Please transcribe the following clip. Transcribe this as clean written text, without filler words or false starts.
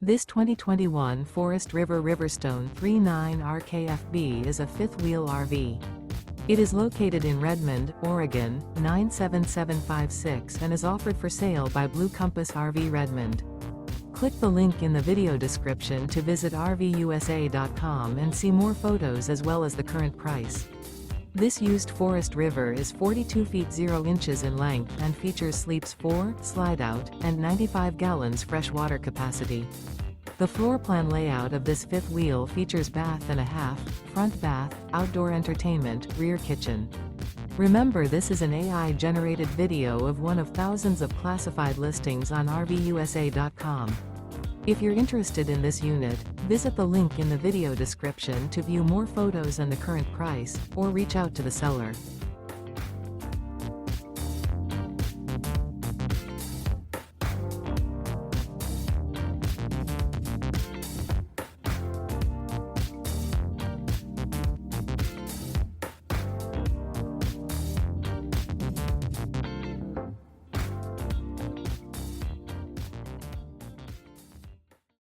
This 2021 Forest River RiverStone 39 RKFB is a fifth-wheel RV. It is located in Redmond, Oregon, 97756 and is offered for sale by Blue Compass RV Redmond. Click the link in the video description to visit RVUSA.com and see more photos as well as the current price. This used Forest River is 42 feet 0 inches in length and features sleeps 4, slide-out, and 95 gallons fresh water capacity. The floor plan layout of this fifth wheel features bath and a half, front bath, outdoor entertainment, rear kitchen. Remember, this is an AI-generated video of one of thousands of classified listings on RVUSA.com. If you're interested in this unit, visit the link in the video description to view more photos and the current price, or reach out to the seller.